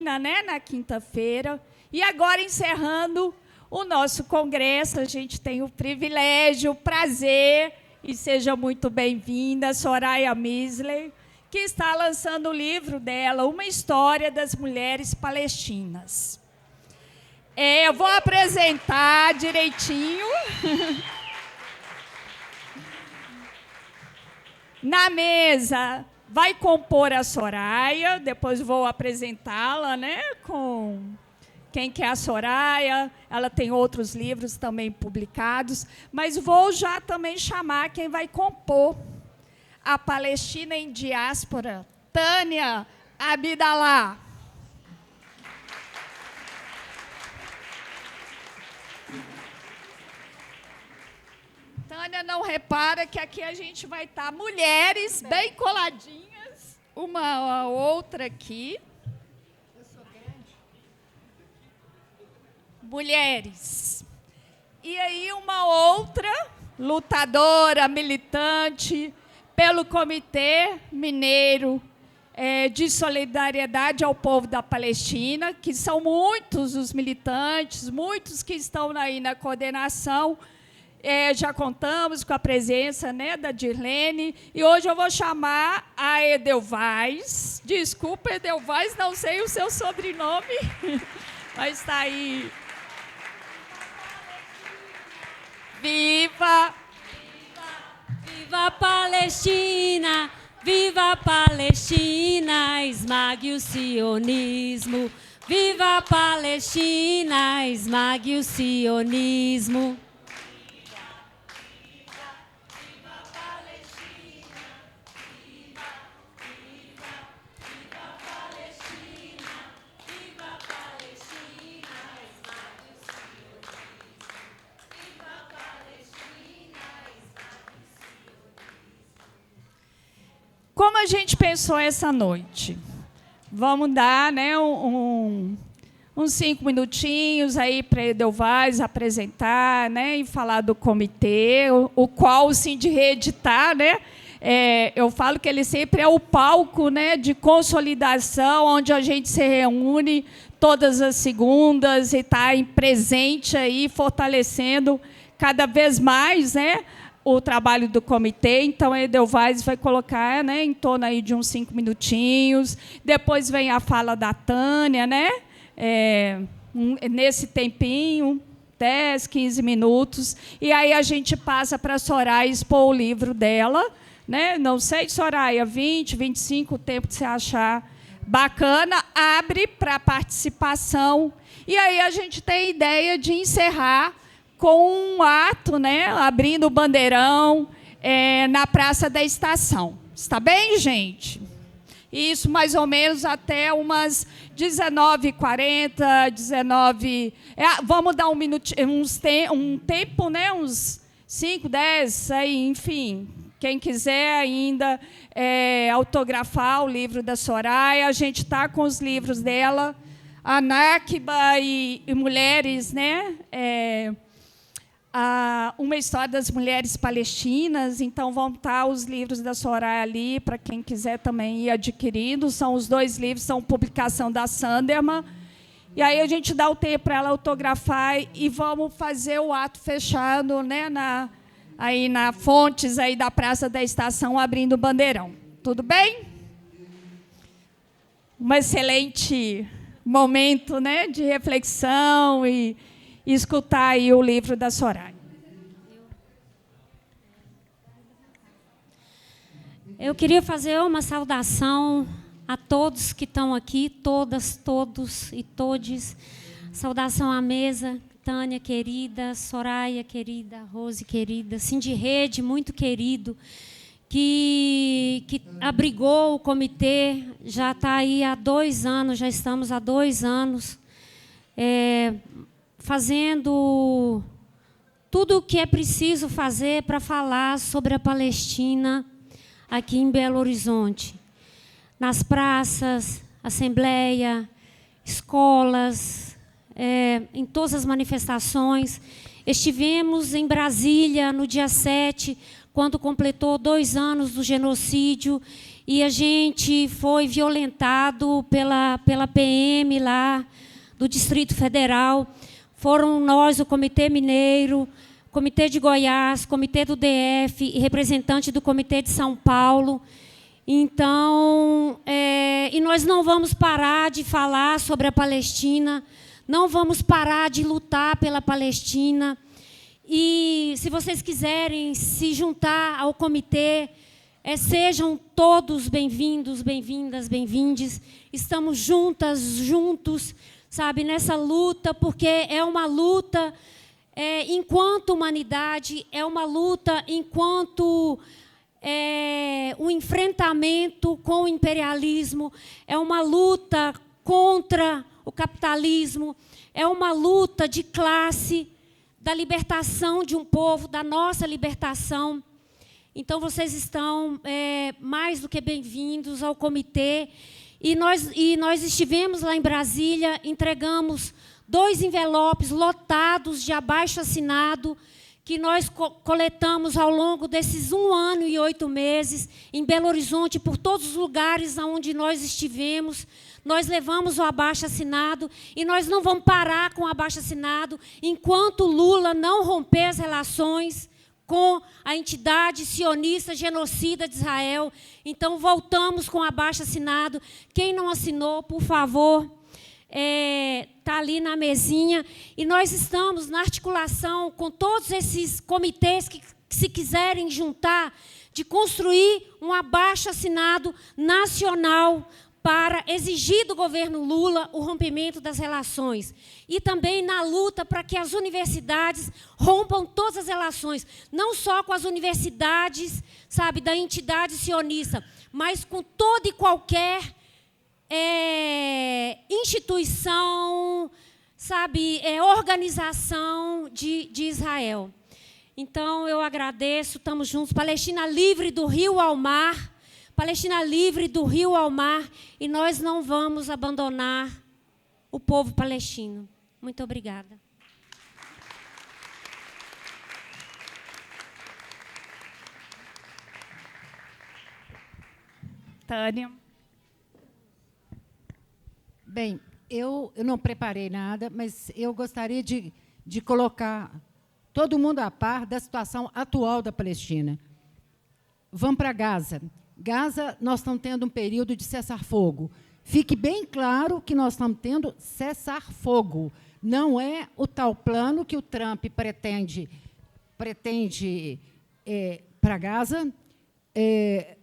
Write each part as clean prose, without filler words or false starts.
né, na quinta-feira. E agora, encerrando o nosso congresso, a gente tem o privilégio, o prazer, e seja muito bem-vinda, Soraya Misley, que está lançando o livro dela, Uma História das Mulheres Palestinas. Eu vou apresentar direitinho. Na mesa vai compor a Soraya, depois vou apresentá-la, né, com quem que é a Soraya. Ela tem outros livros também publicados, mas vou já também chamar quem vai compor a Palestina em Diáspora, Tânia Abdallah. Tânia não repara que aqui a gente vai estar mulheres bem coladinhas, uma a outra aqui. Mulheres. E aí uma outra lutadora, militante, pelo Comitê Mineiro de Solidariedade ao Povo da Palestina, que são muitos os militantes, muitos que estão aí na coordenação. Já contamos com a presença, né, da Dirlene, e hoje eu vou chamar a Edelweiss. Desculpa, Edelweiss, não sei o seu sobrenome, mas está aí. Viva! Viva a Palestina! Viva a Palestina! Esmague o sionismo! Viva a Palestina! Esmague o sionismo! Como a gente pensou essa noite? Vamos dar, né, uns 5 minutinhos aí para a Edelweiss apresentar, né, e falar do comitê, o qual o Sindirrede está, né? Eu falo que ele sempre é o palco, né, de consolidação, onde a gente se reúne todas as segundas e está presente aí, fortalecendo cada vez mais, né, o trabalho do comitê. Então, a Edelweiss vai colocar, né, em torno aí de uns 5 minutinhos. Depois vem a fala da Tânia, né, nesse tempinho, 10, 15 minutos. E aí a gente passa para a Soraya expor o livro dela. Né? Não sei, Soraya, 20, 25, o tempo que você achar bacana. Abre para participação. E aí a gente tem a ideia de encerrar com um ato, né, abrindo o bandeirão na Praça da Estação. Está bem, gente? Isso mais ou menos até umas 19h40, 19... vamos dar um tempo, né, uns 5, 10, aí, enfim. Quem quiser ainda autografar o livro da Soraya, a gente está com os livros dela, a Nakba e Mulheres, né? Uma História das Mulheres Palestinas. Então, vão estar os livros da Soraya ali, para quem quiser também ir adquirindo. São os 2 livros, são publicação da Sanderman. E aí a gente dá o tempo para ela autografar e vamos fazer o ato fechado, né, aí na Fontes aí da Praça da Estação, abrindo o bandeirão. Tudo bem? Um excelente momento, né, de reflexão e escutar aí o livro da Soraya. Eu queria fazer uma saudação a todos que estão aqui, todas, todos e todes. Saudação à mesa, Tânia querida, Soraya querida, Rose querida, Sindirrede muito querido, que abrigou o comitê, já está aí há 2 anos, já estamos há 2 anos, fazendo tudo o que é preciso fazer para falar sobre a Palestina aqui em Belo Horizonte. Nas praças, assembleia, escolas, em todas as manifestações. Estivemos em Brasília no dia 7, quando completou 2 anos do genocídio, e a gente foi violentado pela PM lá do Distrito Federal. Foram nós, o Comitê Mineiro, Comitê de Goiás, Comitê do DF e representante do Comitê de São Paulo. Então, e nós não vamos parar de falar sobre a Palestina, não vamos parar de lutar pela Palestina. E, se vocês quiserem se juntar ao comitê, sejam todos bem-vindos, bem-vindas, bem-vindes. Estamos juntas, juntos, sabe, nessa luta, porque é uma luta enquanto humanidade, é uma luta enquanto o enfrentamento com o imperialismo, é uma luta contra o capitalismo, é uma luta de classe, da libertação de um povo, da nossa libertação. Então, vocês estão mais do que bem-vindos ao comitê. E nós estivemos lá em Brasília, entregamos 2 envelopes lotados de abaixo-assinado, que nós coletamos ao longo desses 1 ano e 8 meses, em Belo Horizonte, por todos os lugares onde nós estivemos. Nós levamos o abaixo-assinado e nós não vamos parar com o abaixo-assinado enquanto Lula não romper as relações com a entidade sionista genocida de Israel. Então, voltamos com o abaixo-assinado. Quem não assinou, por favor, está ali na mesinha. E nós estamos na articulação com todos esses comitês que, se quiserem juntar, de construir um abaixo-assinado nacional para exigir do governo Lula o rompimento das relações. E também na luta para que as universidades rompam todas as relações, não só com as universidades, sabe, da entidade sionista, mas com toda e qualquer instituição, sabe, organização de Israel. Então, eu agradeço, estamos juntos. Palestina livre do rio ao mar, Palestina livre do rio ao mar, e nós não vamos abandonar o povo palestino. Muito obrigada. Tânia. Bem, eu não preparei nada, mas eu gostaria de colocar todo mundo a par da situação atual da Palestina. Vamos para Gaza. Gaza, nós estamos tendo um período de cessar-fogo. Fique bem claro que nós estamos tendo cessar-fogo. Não é o tal plano que o Trump pretende para Gaza.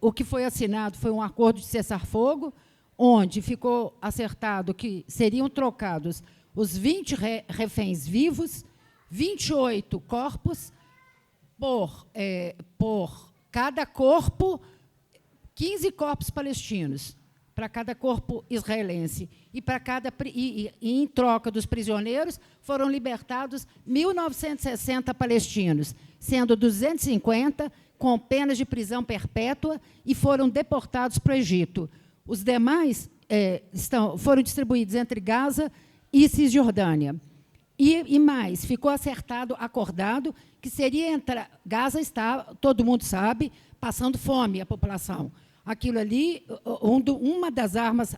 O que foi assinado foi um acordo de cessar-fogo, onde ficou acertado que seriam trocados os 20 reféns vivos, 28 corpos, por cada corpo, 15 corpos palestinos, para cada corpo israelense. E em troca dos prisioneiros, foram libertados 1.960 palestinos, sendo 250 com penas de prisão perpétua e foram deportados para o Egito. Os demais foram distribuídos entre Gaza e Cisjordânia. E mais, ficou acordado, que seria Gaza está, todo mundo sabe, passando fome, a população. Aquilo ali, uma das armas,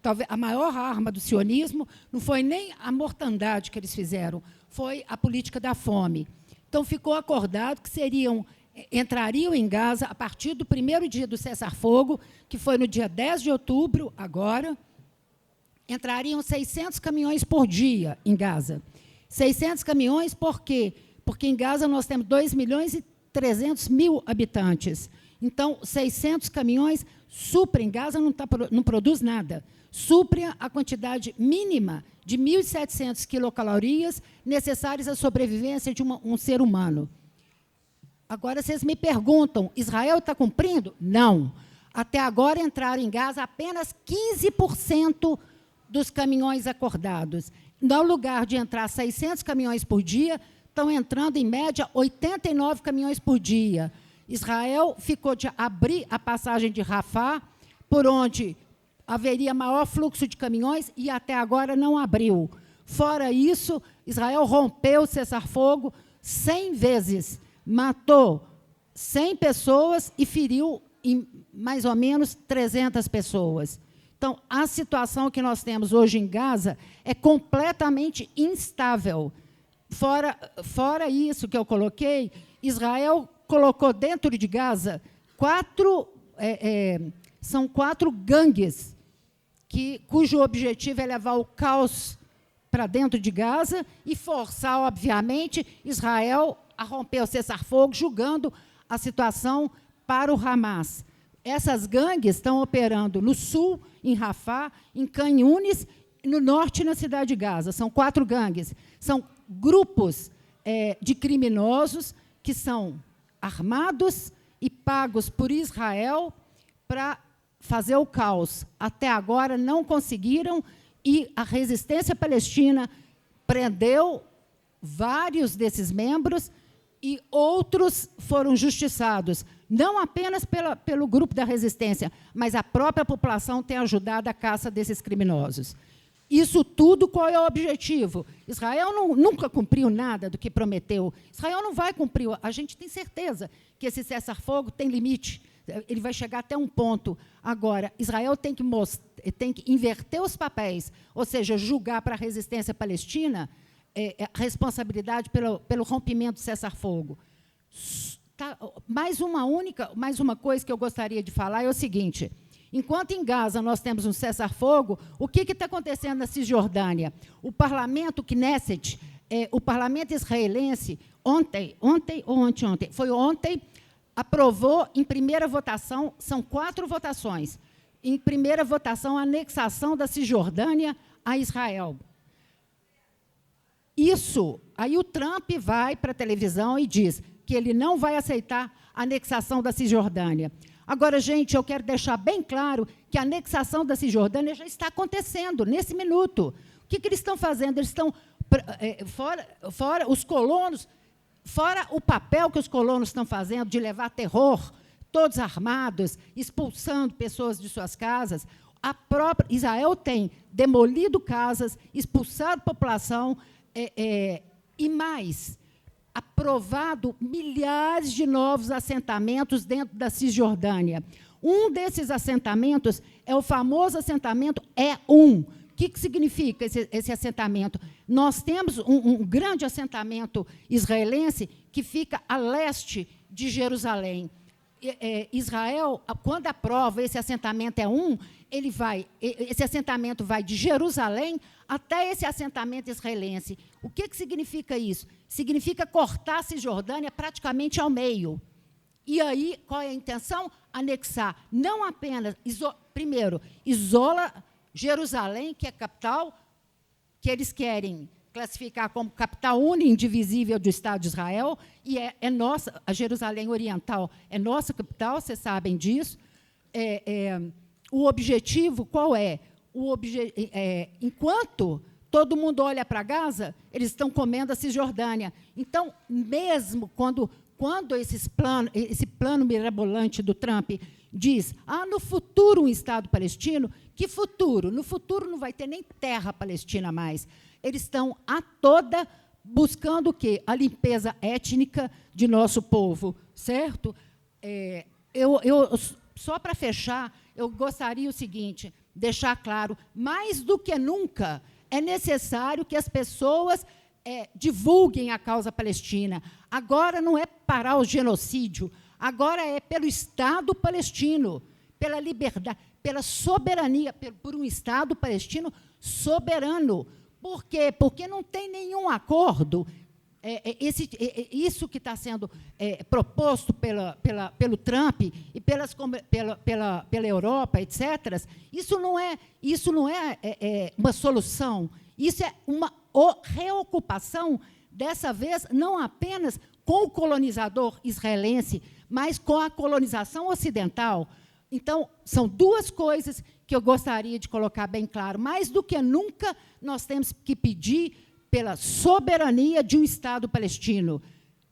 talvez a maior arma do sionismo, não foi nem a mortandade que eles fizeram, foi a política da fome. Então, ficou acordado que entrariam em Gaza, a partir do primeiro dia do cessar-fogo, que foi no dia 10 de outubro, agora, entrariam 600 caminhões por dia em Gaza. 600 caminhões por quê? Porque em Gaza nós temos 2.300.000 habitantes. Então, 600 caminhões suprem, Gaza não produz nada, suprem a quantidade mínima de 1.700 quilocalorias necessárias à sobrevivência de um ser humano. Agora, vocês me perguntam, Israel está cumprindo? Não. Até agora entraram em Gaza apenas 15% dos caminhões acordados. No lugar de entrar 600 caminhões por dia, estão entrando, em média, 89 caminhões por dia. Israel ficou de abrir a passagem de Rafah, por onde haveria maior fluxo de caminhões, e até agora não abriu. Fora isso, Israel rompeu o cessar-fogo 100 vezes, matou 100 pessoas e feriu em mais ou menos 300 pessoas. Então, a situação que nós temos hoje em Gaza é completamente instável. Fora isso que eu coloquei, Israel colocou dentro de Gaza são 4 gangues cujo objetivo é levar o caos para dentro de Gaza e forçar, obviamente, Israel a romper o cessar-fogo, julgando a situação para o Hamas. Essas gangues estão operando no sul, em Rafah, em Khan Yunis, no norte, na cidade de Gaza. São 4 gangues. São grupos de criminosos que são armados e pagos por Israel para fazer o caos. Até agora não conseguiram, e a resistência palestina prendeu vários desses membros e outros foram justiçados. Não apenas pelo grupo da resistência, mas a própria população tem ajudado a caça desses criminosos. Isso tudo, qual é o objetivo? Israel nunca cumpriu nada do que prometeu. Israel não vai cumprir. A gente tem certeza que esse cessar-fogo tem limite. Ele vai chegar até um ponto. Agora, Israel tem que inverter os papéis, ou seja, julgar para a resistência palestina a responsabilidade pelo rompimento do cessar-fogo. Mais uma coisa que eu gostaria de falar é o seguinte: enquanto em Gaza nós temos um cessar-fogo, o que está acontecendo na Cisjordânia? O parlamento Knesset, o parlamento israelense, ontem, aprovou em primeira votação, são 4 votações, em primeira votação, a anexação da Cisjordânia a Israel. Isso, aí o Trump vai para a televisão e diz que ele não vai aceitar a anexação da Cisjordânia. Agora, gente, eu quero deixar bem claro que a anexação da Cisjordânia já está acontecendo, nesse minuto. O que eles estão fazendo? Eles estão, fora os colonos, fora o papel que os colonos estão fazendo de levar terror, todos armados, expulsando pessoas de suas casas, a própria Israel tem demolido casas, expulsado população, e mais, aprovado milhares de novos assentamentos dentro da Cisjordânia. Um desses assentamentos é o famoso assentamento E1. O que significa esse assentamento? Nós temos um grande assentamento israelense que fica a leste de Jerusalém. Israel, quando aprova esse assentamento E1, esse assentamento vai de Jerusalém até esse assentamento israelense. O que significa isso? Significa cortar a Cisjordânia praticamente ao meio. E aí, qual é a intenção? Anexar. Não apenas, primeiro, isola Jerusalém, que é a capital, que eles querem classificar como capital única e indivisível do Estado de Israel, e é nossa, a Jerusalém Oriental é nossa capital, vocês sabem disso. O objetivo, qual é? Enquanto todo mundo olha para Gaza, eles estão comendo a Cisjordânia. Então, mesmo quando esse plano mirabolante do Trump diz, no futuro um Estado palestino, que futuro? No futuro não vai ter nem terra palestina mais. Eles estão a toda buscando o quê? A limpeza étnica de nosso povo, certo? Só para fechar, eu gostaria o seguinte, deixar claro, mais do que nunca, é necessário que as pessoas divulguem a causa palestina. Agora não é parar o genocídio, agora é pelo Estado palestino, pela liberdade, pela soberania, por um Estado palestino soberano. Por quê? Porque não tem nenhum acordo. Isso que está sendo proposto pelo Trump e pela Europa, etc., isso não é uma solução. Isso é uma reocupação, dessa vez, não apenas com o colonizador israelense, mas com a colonização ocidental. Então, são 2 coisas que eu gostaria de colocar bem claro. Mais do que nunca, nós temos que pedir pela soberania de um Estado palestino.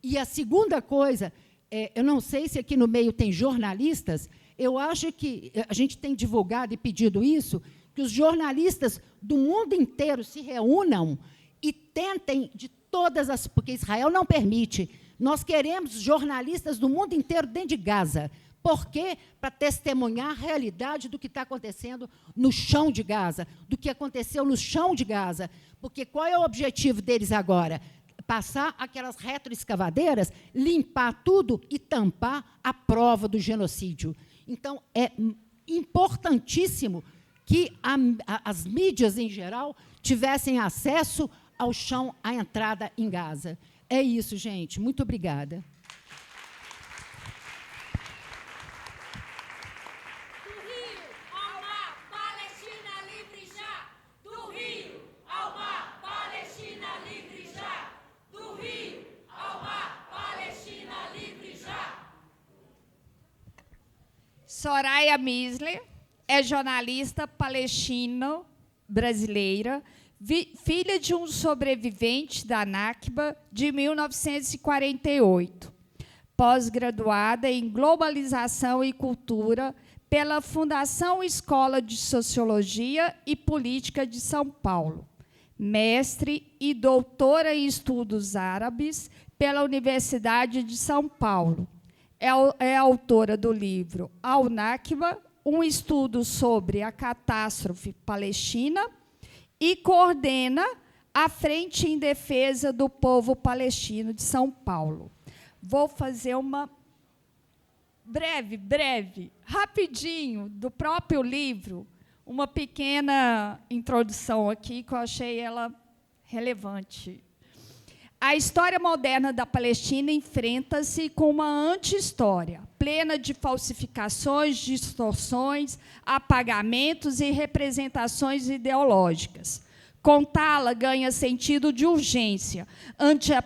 E a segunda coisa, eu não sei se aqui no meio tem jornalistas, eu acho que a gente tem divulgado e pedido isso, que os jornalistas do mundo inteiro se reúnam e tentem de todas porque Israel não permite. Nós queremos jornalistas do mundo inteiro dentro de Gaza, Por quê? Para testemunhar a realidade do que está acontecendo no chão de Gaza, do que aconteceu no chão de Gaza. Porque qual é o objetivo deles agora? Passar aquelas retroescavadeiras, limpar tudo e tampar a prova do genocídio. Então, é importantíssimo que as mídias, em geral, tivessem acesso ao chão, à entrada em Gaza. É isso, gente. Muito obrigada. Soraya Misler é jornalista palestino-brasileira, filha de um sobrevivente da Nakba de 1948, pós-graduada em Globalização e Cultura pela Fundação Escola de Sociologia e Política de São Paulo, mestre e doutora em Estudos Árabes pela Universidade de São Paulo. É autora do livro Al-Nakba, um estudo sobre a catástrofe palestina, e coordena a Frente em Defesa do Povo Palestino de São Paulo. Vou fazer uma breve, rapidinho, do próprio livro, uma pequena introdução aqui, que eu achei ela relevante. A história moderna da Palestina enfrenta-se com uma anti-história, plena de falsificações, distorções, apagamentos e representações ideológicas. Contá-la ganha sentido de urgência, ante a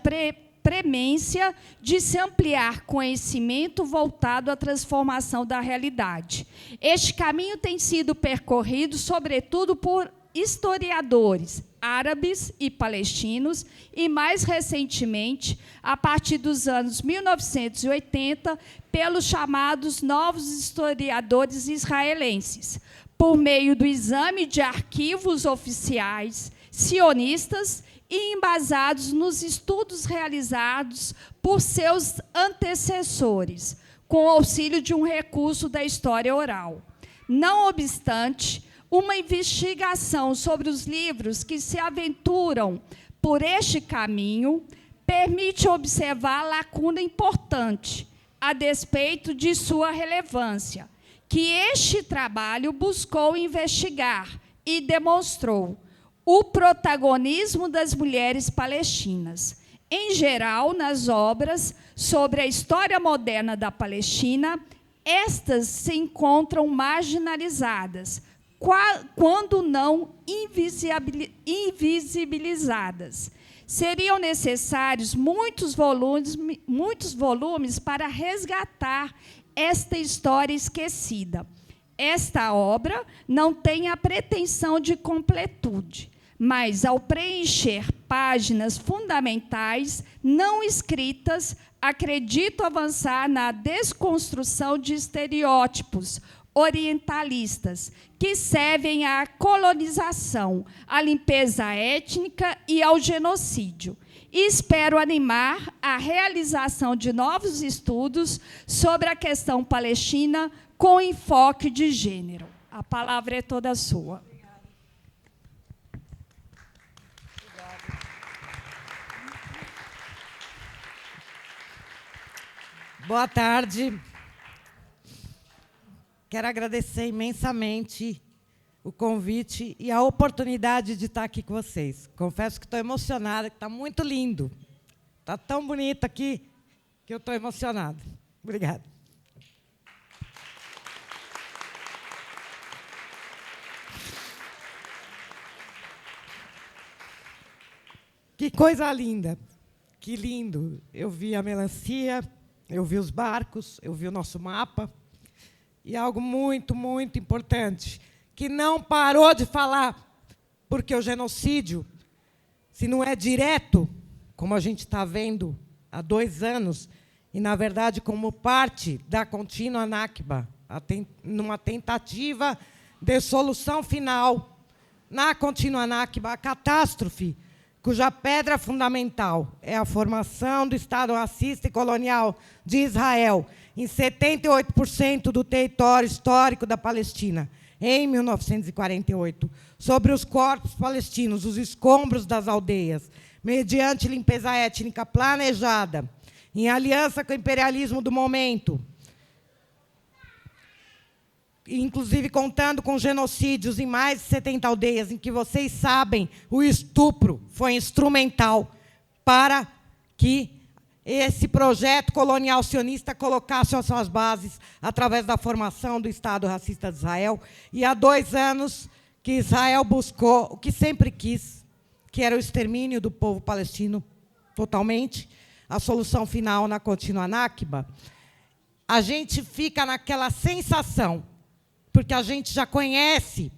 premência de se ampliar conhecimento voltado à transformação da realidade. Este caminho tem sido percorrido, sobretudo, por historiadores árabes e palestinos, e, mais recentemente, a partir dos anos 1980, pelos chamados novos historiadores israelenses, por meio do exame de arquivos oficiais sionistas e embasados nos estudos realizados por seus antecessores, com auxílio de um recurso da história oral. Não obstante, uma investigação sobre os livros que se aventuram por este caminho permite observar a lacuna importante, a despeito de sua relevância, que este trabalho buscou investigar e demonstrou o protagonismo das mulheres palestinas. Em geral, nas obras sobre a história moderna da Palestina, estas se encontram marginalizadas, quando não invisibilizadas. Seriam necessários muitos volumes para resgatar esta história esquecida. Esta obra não tem a pretensão de completude, mas, ao preencher páginas fundamentais não escritas, acredito avançar na desconstrução de estereótipos orientalistas, que servem à colonização, à limpeza étnica e ao genocídio. E espero animar a realização de novos estudos sobre a questão palestina com enfoque de gênero. A palavra é toda sua. Boa tarde. Quero agradecer imensamente o convite e a oportunidade de estar aqui com vocês. Confesso que estou emocionada, que está muito lindo. Está tão bonito aqui que eu estou emocionada. Obrigada. Que coisa linda. Que lindo. Eu vi a melancia, eu vi os barcos, eu vi o nosso mapa. E algo muito, muito importante, que não parou de falar, porque o genocídio, se não é direto, como a gente está vendo há 2 anos, e, na verdade, como parte da contínua Nakba, numa tentativa de solução final na contínua Nakba, a catástrofe cuja pedra fundamental é a formação do Estado racista e colonial de Israel em 78% do território histórico da Palestina, em 1948, sobre os corpos palestinos, os escombros das aldeias, mediante limpeza étnica planejada, em aliança com o imperialismo do momento, inclusive contando com genocídios em mais de 70 aldeias, em que vocês sabem, o estupro foi instrumental para que esse projeto colonial sionista colocasse as suas bases através da formação do Estado racista de Israel. E há 2 anos que Israel buscou o que sempre quis, que era o extermínio do povo palestino totalmente, a solução final na contínua Nakba. A gente fica naquela sensação, porque a gente já conhece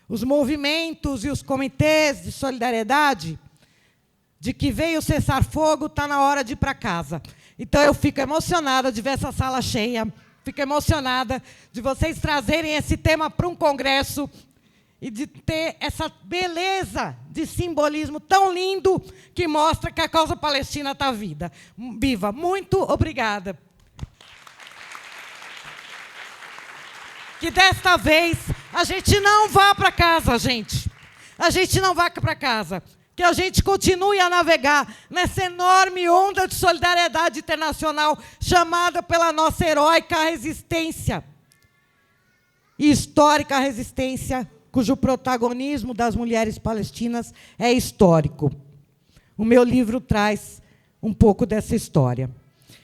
os movimentos e os comitês de solidariedade, de que veio o cessar-fogo, está na hora de ir para casa. Então, eu fico emocionada de ver essa sala cheia, fico emocionada de vocês trazerem esse tema para um congresso e de ter essa beleza de simbolismo tão lindo que mostra que a causa palestina está viva. Muito obrigada. Que desta vez a gente não vá para casa, gente. A gente não vá para casa. Que a gente continue a navegar nessa enorme onda de solidariedade internacional chamada pela nossa heróica resistência e histórica resistência, cujo protagonismo das mulheres palestinas é histórico. O meu livro traz um pouco dessa história.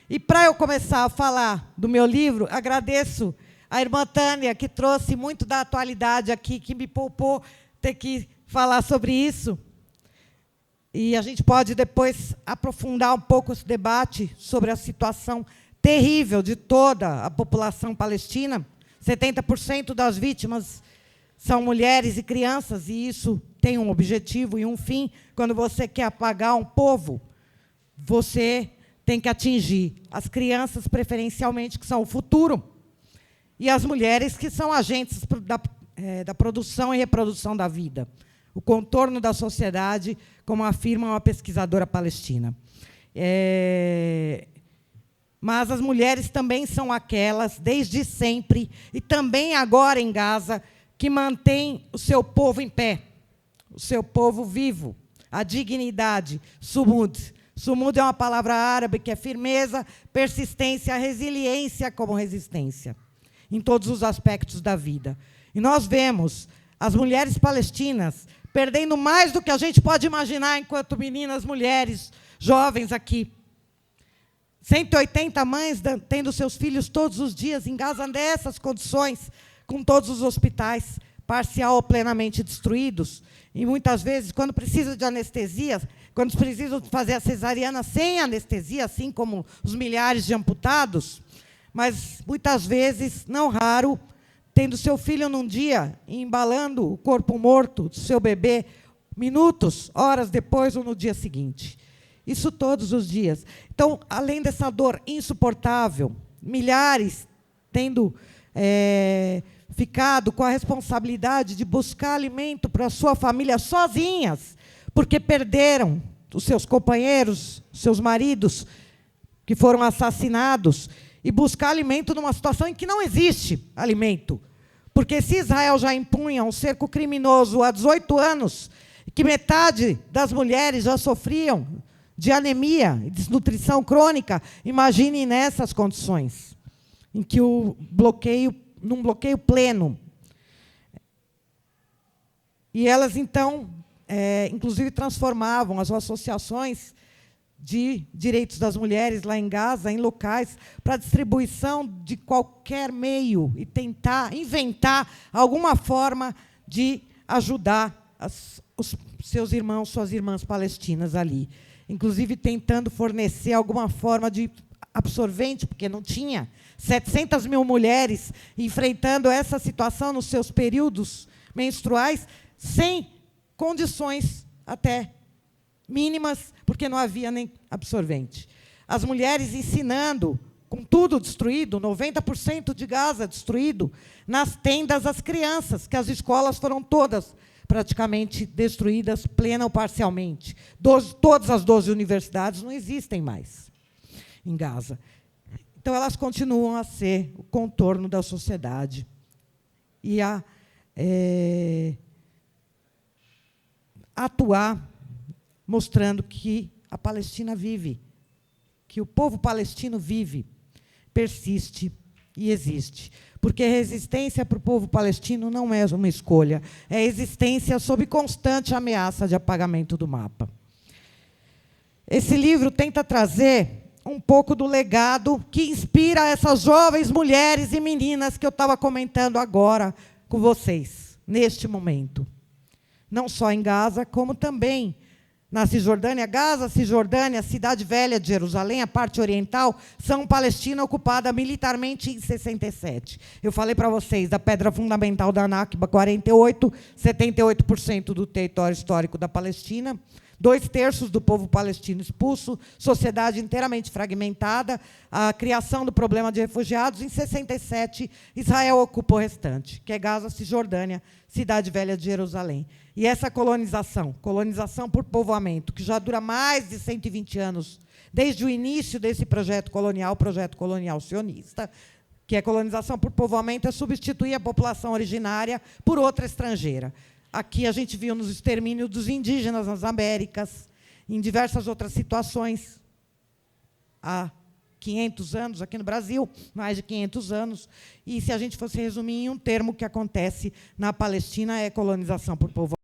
E, para eu começar a falar do meu livro, agradeço a irmã Tânia, que trouxe muito da atualidade aqui, que me poupou ter que falar sobre isso. E a gente pode depois aprofundar um pouco esse debate sobre a situação terrível de toda a população palestina. 70% das vítimas são mulheres e crianças, e isso tem um objetivo e um fim. Quando você quer apagar um povo, você tem que atingir as crianças, preferencialmente, que são o futuro, e as mulheres, que são agentes da produção e reprodução da vida, o contorno da sociedade, como afirma uma pesquisadora palestina. Mas as mulheres também são aquelas, desde sempre, e também agora em Gaza, que mantêm o seu povo em pé, o seu povo vivo, a dignidade, sumud. Sumud é uma palavra árabe que é firmeza, persistência, resiliência como resistência, em todos os aspectos da vida. E nós vemos as mulheres palestinas perdendo mais do que a gente pode imaginar enquanto meninas, mulheres, jovens aqui. 180 mães tendo seus filhos todos os dias em Gaza, nessas condições, com todos os hospitais parcial ou plenamente destruídos. E, muitas vezes, quando precisa de anestesia, quando precisam fazer a cesariana sem anestesia, assim como os milhares de amputados, mas, muitas vezes, não raro, tendo seu filho num dia, embalando o corpo morto do seu bebê, minutos, horas depois ou no dia seguinte. Isso todos os dias. Então, além dessa dor insuportável, milhares tendo ficado com a responsabilidade de buscar alimento para a sua família sozinhas, porque perderam os seus companheiros, seus maridos, que foram assassinados, e buscar alimento numa situação em que não existe alimento. Porque se Israel já impunha um cerco criminoso há 18 anos, que metade das mulheres já sofriam de anemia e desnutrição crônica, imagine nessas condições, em que num bloqueio pleno. E elas, então, inclusive, transformavam as associações de direitos das mulheres lá em Gaza, em locais, para distribuição de qualquer meio e tentar inventar alguma forma de ajudar os seus irmãos, suas irmãs palestinas ali. Inclusive tentando fornecer alguma forma de absorvente, porque não tinha. 700 mil mulheres enfrentando essa situação nos seus períodos menstruais, sem condições até mínimas, porque não havia nem absorvente. As mulheres ensinando, com tudo destruído, 90% de Gaza destruído, nas tendas as crianças, que as escolas foram todas praticamente destruídas, plena ou parcialmente. Todas as 12 universidades não existem mais em Gaza. Então, elas continuam a ser o contorno da sociedade e a atuar, mostrando que a Palestina vive, que o povo palestino vive, persiste e existe. Porque resistência para o povo palestino não é uma escolha, é existência sob constante ameaça de apagamento do mapa. Esse livro tenta trazer um pouco do legado que inspira essas jovens mulheres e meninas que eu estava comentando agora com vocês, neste momento. Não só em Gaza, como também na Cisjordânia. Gaza, Cisjordânia, Cidade Velha de Jerusalém, a parte oriental, são Palestina ocupada militarmente em 67. Eu falei para vocês da pedra fundamental da Nakba, 48, 78% do território histórico da Palestina, 2/3 do povo palestino expulso, sociedade inteiramente fragmentada, a criação do problema de refugiados. Em 67, Israel ocupa o restante, que é Gaza, Cisjordânia, Cidade Velha de Jerusalém. E essa colonização por povoamento, que já dura mais de 120 anos, desde o início desse projeto colonial sionista, que é colonização por povoamento, é substituir a população originária por outra estrangeira. Aqui a gente viu nos extermínios dos indígenas nas Américas, em diversas outras situações, há 500 anos, aqui no Brasil, mais de 500 anos. E, se a gente fosse resumir em um termo, que acontece na Palestina é colonização por povoamento.